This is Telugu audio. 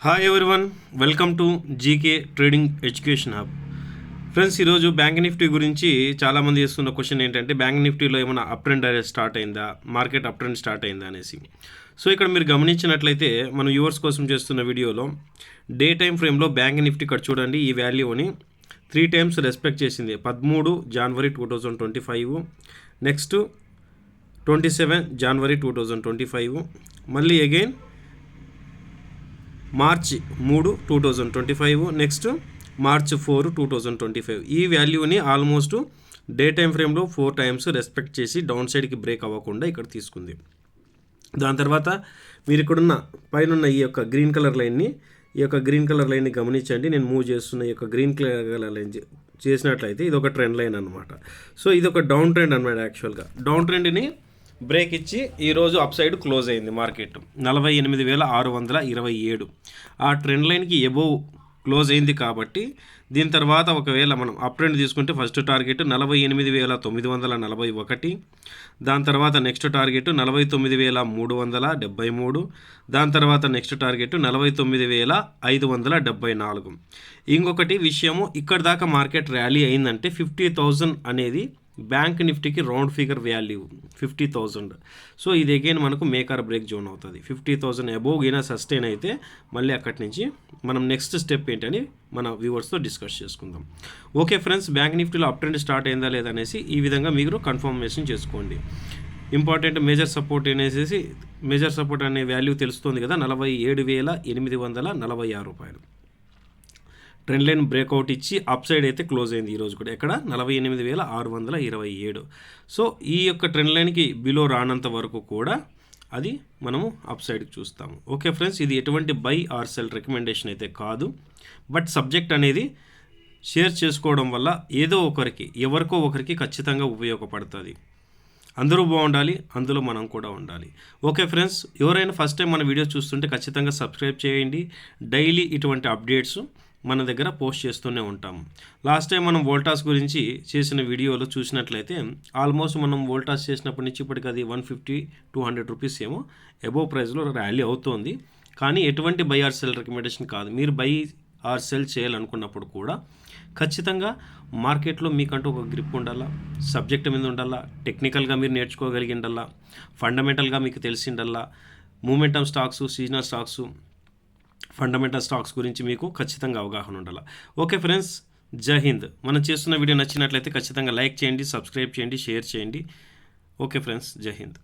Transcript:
Hi everyone, welcome to GK trading education hub. Friends, ఈరోజు బ్యాంక్ నిఫ్టీ గురించి చాలామంది చేస్తున్న క్వశ్చన్ ఏంటంటే బ్యాంక్ నిఫ్టీలో ఏమైనా అప్ ట్రెండ్ స్టార్ట్ అయిందా, మార్కెట్ అప్ ట్రెండ్ స్టార్ట్ అయిందా అనేసి. సో ఇక్కడ మీరు గమనించినట్లయితే మనం యూవర్స్ కోసం చేస్తున్న వీడియోలో డే టైం ఫ్రేమ్లో బ్యాంక్ నిఫ్టీ ఇక్కడ చూడండి, ఈ వాల్యూని 3 times రెస్పెక్ట్ చేసింది. 13 January 2025, నెక్స్ట్ 27 January 2025, మళ్ళీ అగైన్ March 3, 2025, నెక్స్ట్ March 4, 2025. ఈ వాల్యూని ఆల్మోస్ట్ డే టైం ఫ్రేమ్లో 4 times రెస్పెక్ట్ చేసి డౌన్ సైడ్కి బ్రేక్ అవ్వకుండా ఇక్కడ తీసుకుంది. దాని తర్వాత మీరు ఇక్కడున్న పైన ఈ యొక్క గ్రీన్ కలర్ లైన్ని గమనించండి. నేను మూవ్ చేస్తున్న ఈ యొక్క గ్రీన్ కలర్ లైన్ చేసినట్లయితే ఇది ఒక ట్రెండ్ లైన్ అనమాట. సో ఇది ఒక డౌన్ ట్రెండ్ అనమాట. యాక్చువల్గా డౌన్ ట్రెండ్ని బ్రేక్ ఇచ్చి ఈరోజు అప్ సైడ్ క్లోజ్ అయింది మార్కెట్ 48,627. ఆ ట్రెండ్ లైన్కి ఎబోవ్ క్లోజ్ అయింది కాబట్టి దీని తర్వాత ఒకవేళ మనం అప్ ట్రెండ్ తీసుకుంటే ఫస్ట్ టార్గెట్ 48,941, దాని తర్వాత నెక్స్ట్ టార్గెట్ 49,373, దాని తర్వాత నెక్స్ట్ టార్గెట్ 49,574. ఇంకొకటి విషయము, ఇక్కడ దాకా మార్కెట్ ర్యాలీ అయిందంటే 50,000 అనేది బ్యాంక్ నిఫ్టీకి రౌండ్ ఫిగర్ వాల్యూ 50,000. సో ఇది అగైన్ మనకు మేకర్ బ్రేక్ జోన్ అవుతుంది. 50,000 అబోవ్ గినా సస్టైన్ అయితే మళ్ళీ అక్కడి నుంచి మనం నెక్స్ట్ స్టెప్ ఏంటని మన వ్యూవర్స్తో డిస్కస్ చేసుకుందాం. ఓకే ఫ్రెండ్స్, బ్యాంక్ నిఫ్టీలో అప్ ట్రెండ్ స్టార్ట్ అయిందా లేదా అనేసి ఈ విధంగా మీరు కన్ఫర్మేషన్ చేసుకోండి. ఇంపార్టెంట్ మేజర్ సపోర్ట్ అనే వాల్యూ తెలుస్తుంది కదా, 47,846 రూపాయలు. ట్రెండ్ లైన్ బ్రేక్అవుట్ ఇచ్చి అప్ సైడ్ అయితే క్లోజ్ అయింది ఈరోజు కూడా. ఎక్కడ 48,627. సో ఈ యొక్క ట్రెండ్ లైన్కి బిలో రానంత వరకు కూడా అది మనము అప్ సైడ్కి చూస్తాము. ఓకే ఫ్రెండ్స్, ఇది ఎటువంటి బై ఆర్ సెల్ రికమెండేషన్ అయితే కాదు, బట్ సబ్జెక్ట్ అనేది షేర్ చేసుకోవడం వల్ల ఎవరికో ఒకరికి ఖచ్చితంగా ఉపయోగపడుతుంది. అందరూ బాగుండాలి, అందులో మనం కూడా ఉండాలి. ఓకే ఫ్రెండ్స్, ఎవరైనా ఫస్ట్ టైం మన వీడియో చూస్తుంటే ఖచ్చితంగా సబ్స్క్రైబ్ చేయండి. డైలీ ఇటువంటి అప్డేట్స్ మన దగ్గర పోస్ట్ చేస్తూనే ఉంటాము. లాస్ట్ టైం మనం వోల్టాస్ గురించి చేసిన వీడియోలో చూసినట్లయితే ఆల్మోస్ట్ మనం వోల్టాస్ చేసినప్పటి నుంచి ఇప్పటికి అది 150-200 రూపీస్ ఏమో అబోవ్ ప్రైస్లో ర్యాలీ అవుతోంది. కానీ ఎటువంటి బై ఆర్ సెల్ రికమెండేషన్ కాదు. మీరు బై ఆర్ సెల్ చేయాలనుకున్నప్పుడు కూడా ఖచ్చితంగా మార్కెట్లో మీకంటూ ఒక గ్రిప్ ఉండాలా, సబ్జెక్ట్ మీద ఉండాలా, టెక్నికల్గా మీరు నేర్చుకోగలిగి ఉండాలా, ఫండమెంటల్గా మీకు తెలిసి ఉండాలా, momentum stocks, seasonal stocks, fundamental stocks గురించి మీకు ఖచ్చితంగా అవగాహన ఉండాలి. ఓకే ఫ్రెండ్స్, జై హింద్. మనం చేస్తున్న వీడియో నచ్చినట్లయితే ఖచ్చితంగా లైక్ చేయండి, సబ్స్క్రైబ్ చేయండి, షేర్ చేయండి. ఓకే ఫ్రెండ్స్, జై హింద్.